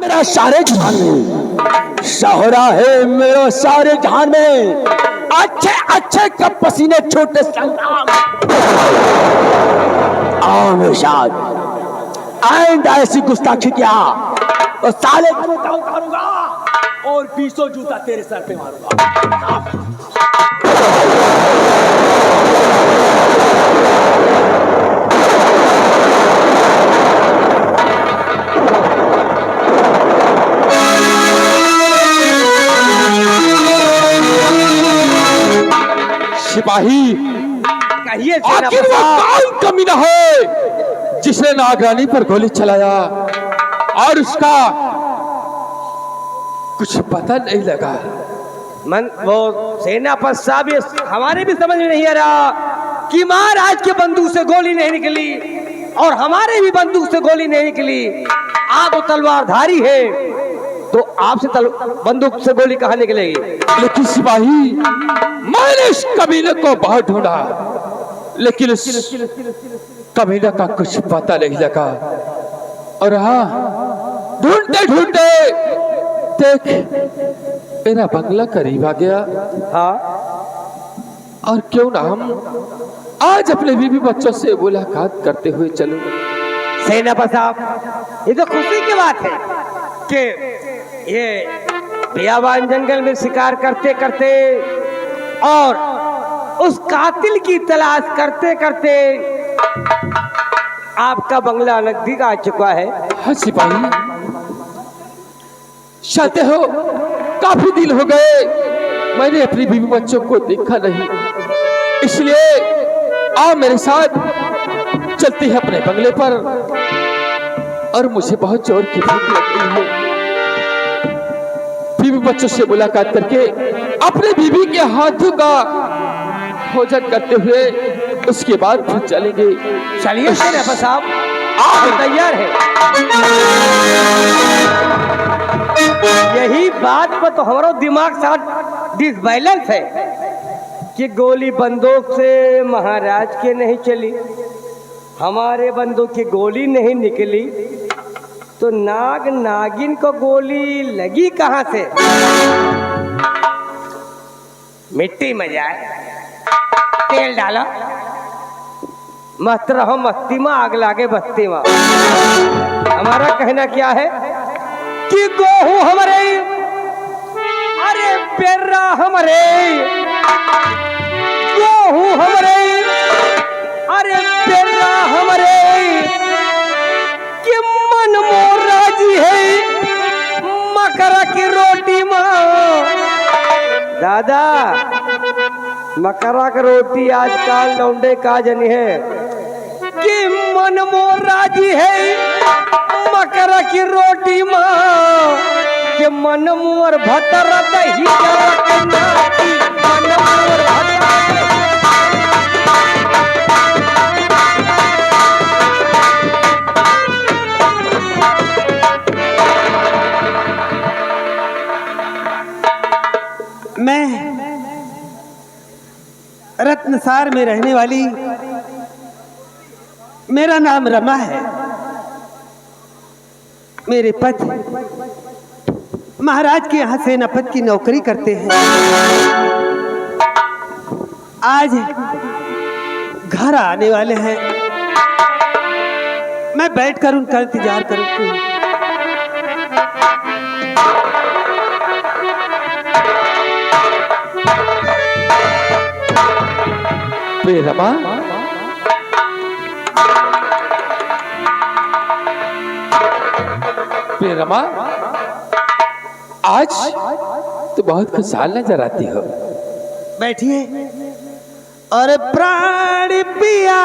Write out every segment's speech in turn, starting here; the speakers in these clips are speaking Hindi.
मेरा सारे जहान में शोहरा है, मेरा सारे जहान में अच्छे अच्छे कब पसीने छोटे संग्राम। आओ मेरे साथ आइंदा ऐसी गुस्ताखी क्या तो साले जूता उतारूंगा और 20 जूता तेरे सर पे मारूंगा। सिपाही, कहिए आखिर वो कौन कमीना है जिसने नागरानी पर गोली चलाया और उसका कुछ पता नहीं लगा। वो सेनापति साहब, ये हमारे भी समझ में नहीं आ रहा कि महाराज के बंदूक से गोली नहीं निकली और हमारे भी बंदूक से गोली नहीं निकली। आप वो तलवारधारी है तो आपसे बंदूक से गोली कहाँ निकलेगी? लेकिन सिपाही, मैंने इस कमीने को बहुत ढूंढा लेकिन इस कमीने का कुछ पता नहीं लगा। और हाँ, ढूंढते ढूंढते देख मेरा बंगला करीब आ गया। हाँ, और क्यों ना हम आज अपने बीवी बच्चों से मुलाकात करते हुए चलो। सेनापति साहब, ये तो खुशी की बात है कि ये बियाबान जंगल में शिकार करते करते और उस कातिल की तलाश करते करते आपका बंगला नजदीक आ चुका है। हाँ सिपाही, चाहते हो काफी दिन हो गए मैंने अपनी बीवी बच्चों को देखा नहीं, इसलिए आओ मेरे साथ चलते हैं अपने बंगले पर। और मुझे बहुत जोर की भूख लगती है, बीवी बच्चों से मुलाकात करके अपने बीवी के हाथों का भोजन करते हुए उसके बाद फिर चलेंगे। चलिए सेनापति साहब, आप तैयार है? यही बात पर तो हमारा दिमाग साथ डिसबैलेंस है कि गोली बंदूक से महाराज के नहीं चली, हमारे बंदूक की गोली नहीं निकली, तो नाग नागिन को गोली लगी कहां से? मिट्टी में जाए, तेल डालो, मस्त रहो मस्ती में, आग लागे बस्ती में। हमारा कहना क्या है कि गोहू हमारे, अरे पेरा हमारे, गोहू हमारे, अरे पेरा हमारे, कि मन मोर राजी है मकरा की रोटी माँ। दादा, मकरा की रोटी आजकल लौंडे का जनी है कि मन मोर राजी है मकरा की रोटी माँ, कि मन मोर भटर दही नाती, मन मोर भटर। मैं रत्नसार में रहने वाली, मेरा नाम रमा है। मेरे पति महाराज के यहाँ सेनापति की नौकरी करते हैं। आज घर आने वाले हैं, मैं बैठकर उनका इंतजार करूंगी। रमा, रमा, आज तो बहुत खुशहाल नजर आती हो। बैठिए। और प्राण पिया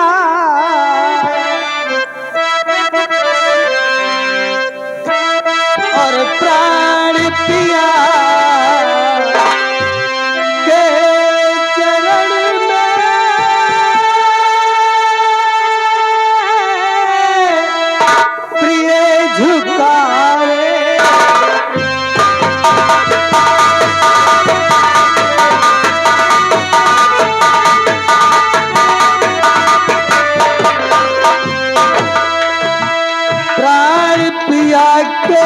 और प्राण पिया के चरण में प्रिय झुकावे। प्राण पिया के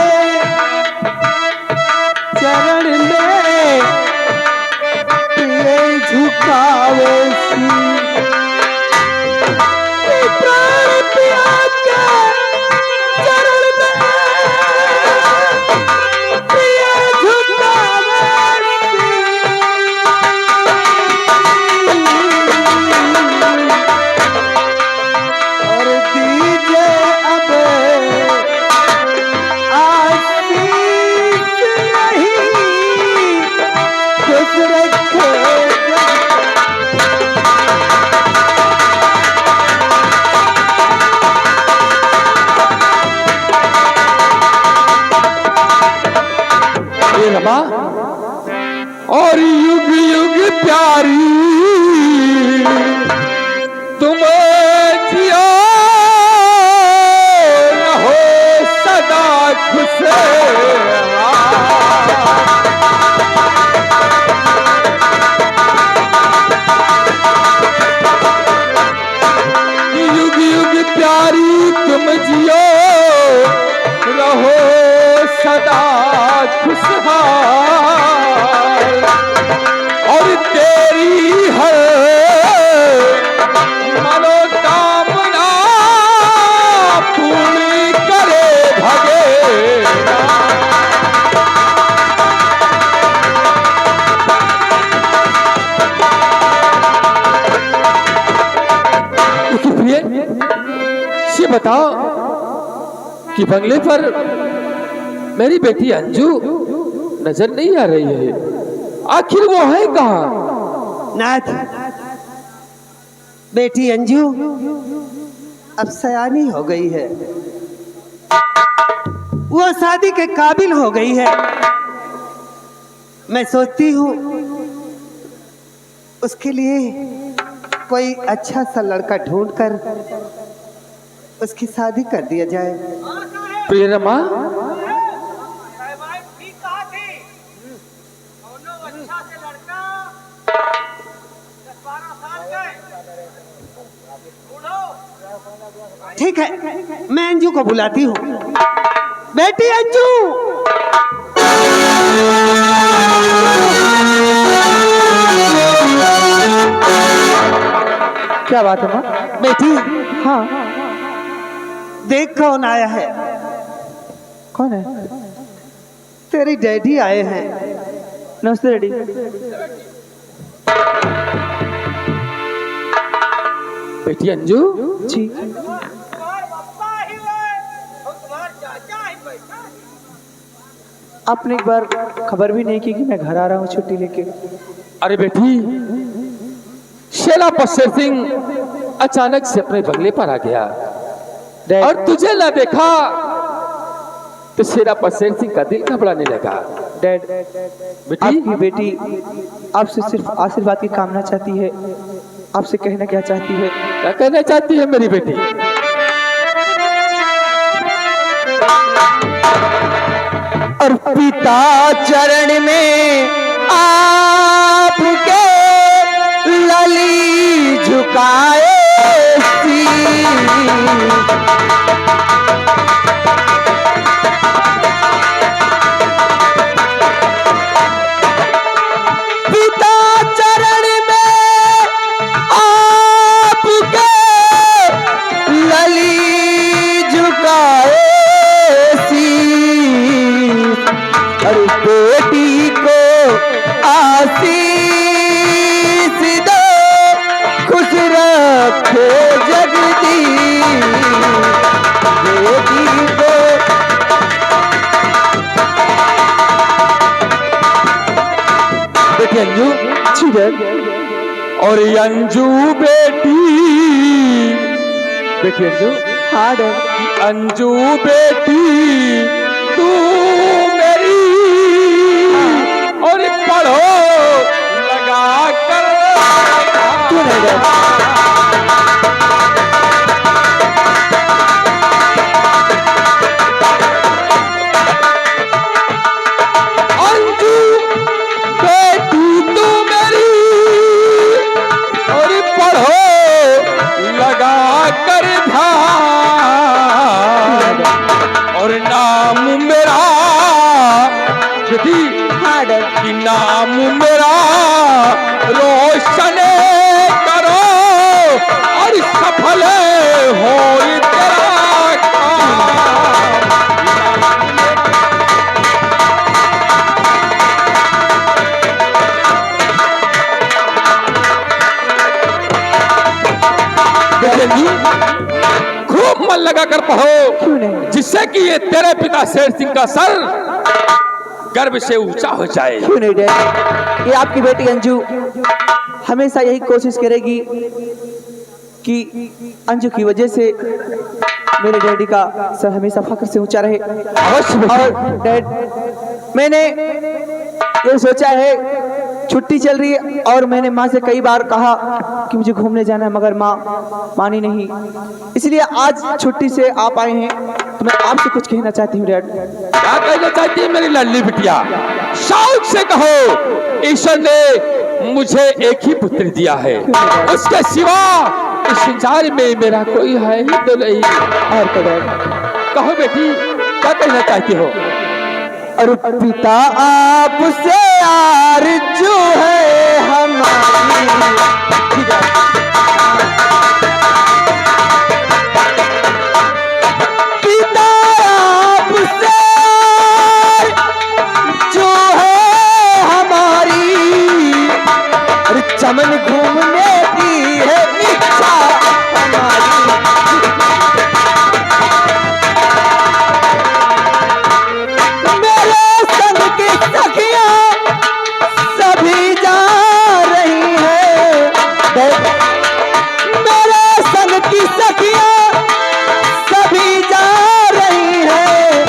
रमा और युग युग प्यारी तुम जियो रहो सदा खुश। युग युग प्यारी तुम जियो रहो सदा खुशहाल और तेरी हर मनोकामना पूरी करे भगेरा। ये बताओ कि बंगले पर मेरी बेटी अंजू नजर नहीं आ रही है, आखिर वो है कहाँ? नाथ, बेटी अंजू अब सयानी हो गई है, वो शादी के काबिल हो गई है। मैं सोचती हूँ उसके लिए कोई अच्छा सा लड़का ढूंढकर उसकी शादी कर दिया जाए। प्रिय रमा, ठीक है, मैं अंजू को बुलाती हूँ। बेटी अंजू, क्या बात है माँ? बेटी, हाँ, देख कौन आया है। कौन है? तेरी डैडी आए हैं। नमस्ते डैडी। बेटी अंजू जी, आपने एक बार खबर भी नहीं की कि मैं घर आ रहा हूँ छुट्टी लेके। अरे बेटी, शेरा बसर सिंह अचानक से अपने बंगले पर आ गया डैड, और तुझे ना देखा तो शेरा बसर सिंह का दिल घबराने लगा। डैड, बेटी, आपकी बेटी आपसे सिर्फ आशीर्वाद की कामना चाहती है। आपसे कहना क्या चाहती है? क्या कहना चाहती है मेरी बेटी? और पिता चरण में आपके लली झुकाए पिता चरण में आपके लली झुकाए और बेटी को आशीष दो, खुश रखे जगदीश बेटी को। बेटी अंजू, जी डैड। और ये अंजू बेटी, बेटी अंजू, हाँ डैड। अंजू बेटी तू मेरी और पढ़ो लगा कर। क्यों नहीं डैड? अंजू बेटी तू मेरी और पढ़ो लगा कर ध्यान और नाम मेरा बेटी, हाँ डैड। कि नाम मेरा रोशन करो और सफल हो तेरा काम। खूब मन लगा कर पढ़ो, क्यों नहीं? जिससे कि ये तेरे पिता शेर सिंह का सर गर्व से ऊंचा हो जाए। क्यों नहीं डैड? ये आपकी बेटी अंजू हमेशा यही कोशिश करेगी कि अंजू की वजह से मेरे डैडी का सर हमेशा फख्र से ऊंचा रहे। अवश्य और डैड, मैंने ये सोचा है छुट्टी चल रही है और मैंने माँ से कई बार कहा कि मुझे घूमने जाना है, मगर माँ मानी नहीं। इसलिए आज छुट्टी से आप आए हैं तो मैं आपसे कुछ कहना चाहती हूँ डैड। क्या कहना चाहती है मेरी लाडली बिटिया? शौक से कहो। ईश्वर ने मुझे एक ही पुत्र दिया है, उसके सिवा इस संसार में मेरा कोई है ही तो नहीं। और तो डैड कहो बेटी, क्या कहना चाहती हो? और पिता आपसे आरज़ू है हमारी। पिता आपसे जो है हमारी, और चमन घूमने की है इच्छा हमारी। सभी जा रही है, मेरे संग की सखियां सभी जा रही है,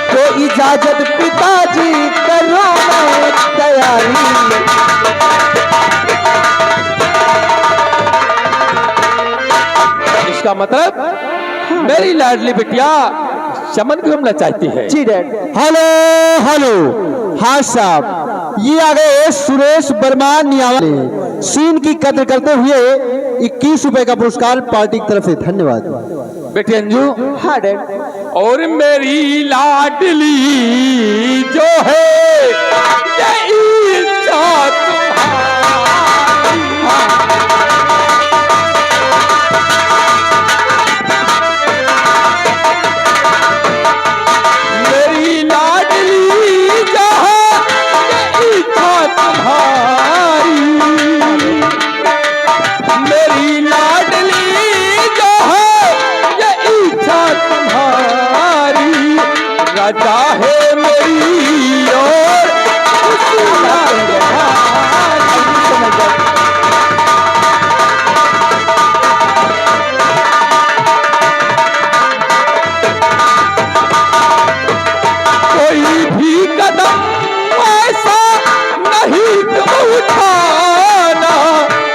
तो इजाजत पिताजी करो मैं तैयारी। इसका मतलब मेरी लाडली बिटिया चमन घूमना चाहती है। जी डैड। हेलो हेलो, हाँ साहब, ये आ गए सुरेश वर्मा नियावा। सीन की कदर करते हुए 21 रुपए का पुरस्कार पार्टी की तरफ से, धन्यवाद। बेटी अंजू। हाँ डैड। और मेरी लाडली जो है ये इच्छा तुम्हारी। मेरी लाडली जो है ये इच्छा तुम्हारी। मेरी लाडली जो है ये इच्छा तुम्हारी। राजा है मेरी और उसकी राजधानी। कोई भी कदम ऐसा नहीं तुम उठाना।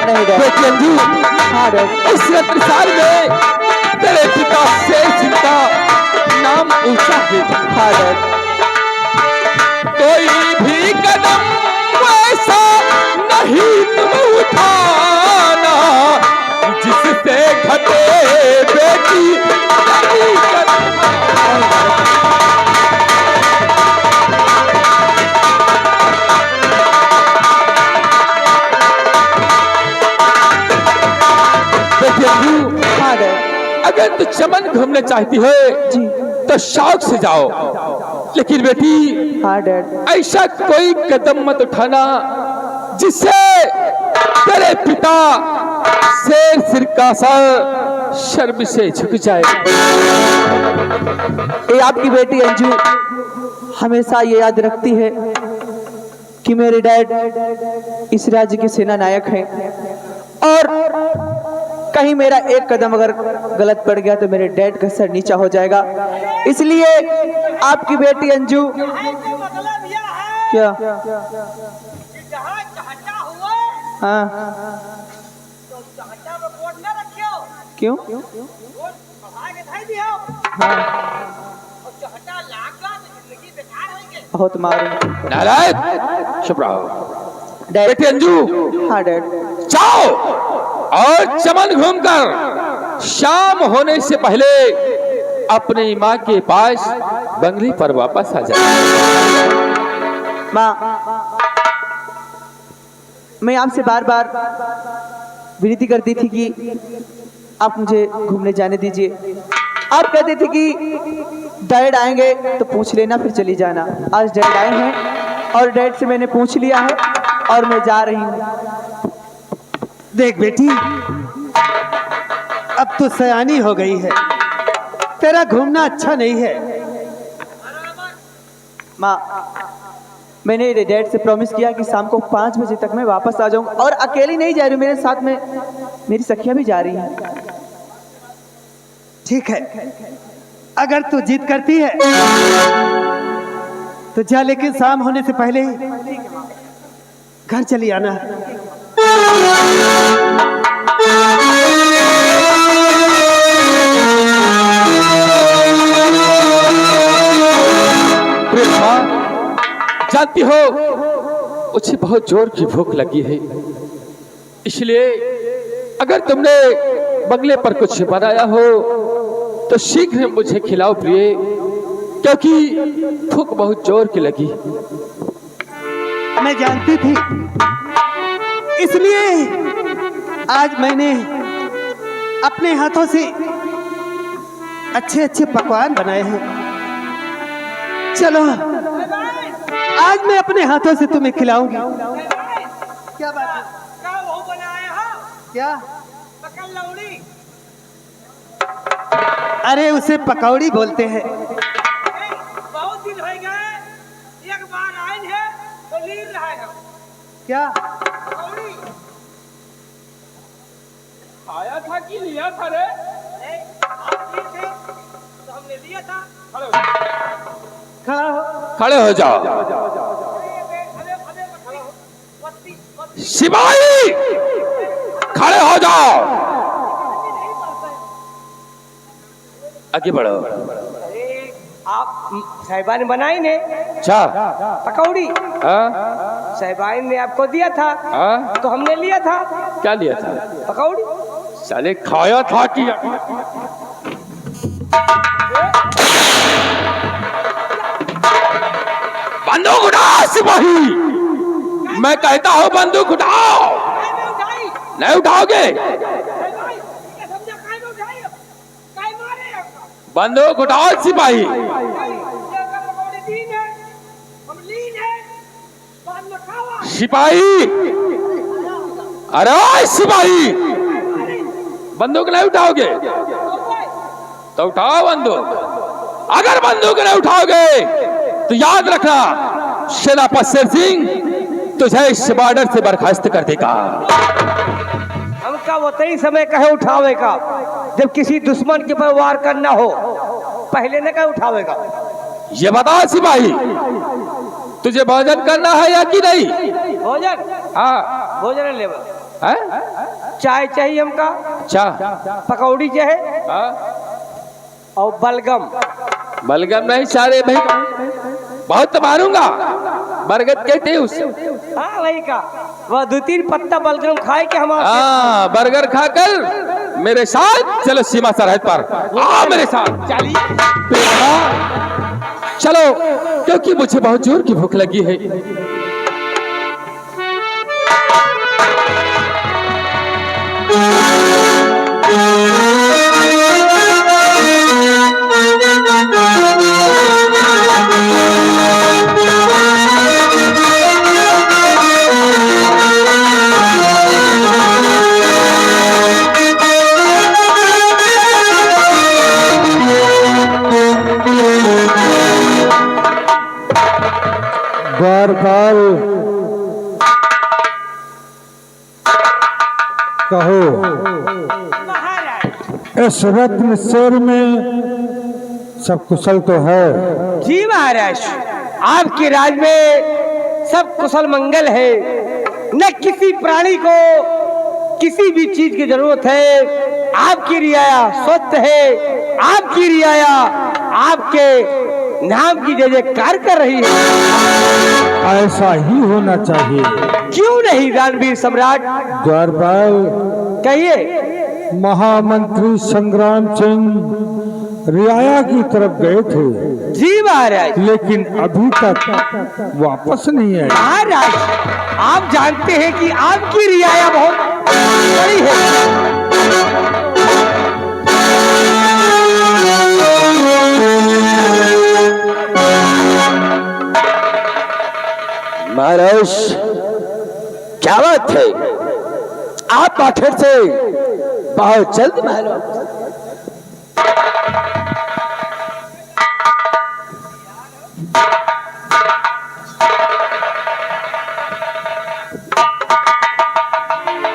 नहीं डैड। बेटी अंजू, हाँ डैड। इस संसार में तेरे पिता शेर सिंह का नाम ऊंचा है। हाँ डैड। कोई भी कदम ऐसा नहीं तुम उठाना जिससे घटे बेटी तेरी कदम। बेटी अंजू, हाँ डैड। अगर तू चमन घूमने चाहती है जी। तो शौक से जाओ, लेकिन बेटी हाँ डैड। ऐसा कोई कदम मत उठाना जिससे तेरे पिता शेर सिर का सर शर्म से झुक जाए। ये आपकी बेटी अंजू हमेशा ये याद रखती है कि मेरे डैड इस राज्य के सेना नायक हैं, और कहीं मेरा एक कदम अगर गलत पड़ गया तो मेरे डैड का सर नीचा हो जाएगा। इसलिए आपकी बेटी अंजू मतलब यह है क्या? कि जहाँ चाहता हुआ हाँ। तो चाहता में वोट न रखियो, क्यों? वोट बढ़ा के धाई दियो, हाँ। और चाहता लागा तो जिंदगी बेकार होएंगे। बहुत मारूं। नारायण, चुप रहो। डैड। बेटी अंजू, हाँ डैड। जाओ और चमन घूमकर शाम होने से पहले अपनी माँ के पास बंगले पर वापस आ जाओ। माँ, मैं आपसे बार बार विनती करती थी कि आप मुझे घूमने जाने दीजिए। आप कहते थे कि डैड आएंगे तो पूछ लेना फिर चली जाना। आज डैड आए हैं और डैड से मैंने पूछ लिया है और मैं जा रही हूँ। देख बेटी, अब तो सयानी हो गई है, तेरा घूमना अच्छा नहीं है। माँ, मैंने डैड से प्रॉमिस किया कि शाम को 5 बजे तक मैं वापस आ जाऊंगा, और अकेली नहीं जा रही, मेरे साथ में मेरी सखियां भी जा रही हैं। ठीक है, अगर तू जिद करती है तो जा, लेकिन शाम होने से पहले घर चली आना। जानती हो उसे बहुत जोर की भूख लगी है, इसलिए अगर तुमने बंगले पर कुछ बनाया हो तो शीघ्र मुझे खिलाओ प्रिय, क्योंकि भूख बहुत जोर की लगी। मैं जानती थी, इसलिए आज मैंने अपने हाथों से अच्छे अच्छे पकवान बनाए हैं। चलो, आज मैं अपने हाथों से तुम्हें खिलाऊंगी। क्या बात है? क्या वो बनाया है? क्या? पकौड़ी। अरे उसे पकौड़ी बोलते हैं। बहुत दिन हो गए, एक बार आए हैं तो लीन रहा है। क्या? पकौड़ी आया था कि लिया था रे? नहीं, आप लिए थे तो हमने लिया था। खड़ा हो। खड़े हो जाओ। अरे सिपाही खड़े हो जाओ, आगे बढ़ो। अरे आप साहिबा ने बनाई ने अच्छा पकौड़ी, हाँ? साहिबाइन ने आपको दिया था हाँ? तो हमने लिया था। क्या लिया था? पकौड़ी। साले खाया था कि बंदूक उठाओ सिपाही, मैं कहता हूँ बंदूक उठाओ। नहीं उठाओगे? बंदूक उठाओ सिपाही। सिपाही, अरे सिपाही, बंदूक नहीं उठाओगे तो उठाओ बंदूक। अगर बंदूक नहीं उठाओगे तो याद रखना, सेनापति शेर सिंह तुझे इस बॉर्डर से बर्खास्त कर देगा। हमका वही समय कहे उठावे का जब किसी दुश्मन के पर वार करना हो, पहले न कहे उठावेगा। ये बता सिपाही, तुझे भोजन करना है या कि नहीं? भोजन? हाँ। भोजन ले। है? चाय चाहिए हमका, अच्छा। पकौड़ी चाहिए हाँ? और बलगम। बलगम नहीं सारे भाई, बहुत मारूंगा। बरगद कहते हैं उससे। हाँ वही का, वह 2-3 पत्ता बलगम खाए के हमारे। हाँ, बर्गर खाकर मेरे साथ चलो सीमा सरहद पर। आओ मेरे साथ। चलो, क्योंकि मुझे बहुत जोर की भूख लगी है। द्वारपाल, कहो इस रत्न शहर में सब कुशल तो है? जी महाराज, आपके राज में सब कुशल मंगल है। न किसी प्राणी को किसी भी चीज की जरूरत है। आपकी रियाया स्वस्थ है, आपकी रियाया आपके नाम की जय जयकार कर रही है। ऐसा ही होना चाहिए। क्यों नहीं रणवीर सम्राट? द्वारपाल, कहिए। महामंत्री संग्राम सिंह रियाया की तरफ गए थे। जी महाराज। लेकिन अभी तक वापस नहीं आए। महाराज, आप जानते हैं कि आपकी रियाया बहुत बड़ी है। महाराज, क्या बात है, आप आखिर से बहुत जल्द महल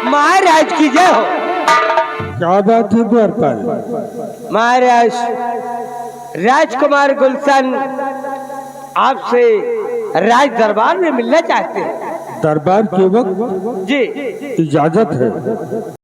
महाराज की जय हो। क्या बात है द्वारपाल? महाराज, राजकुमार गुलशन आपसे राज दरबार में मिलना चाहते हैं। दरबार के वक्त जी इजाजत है।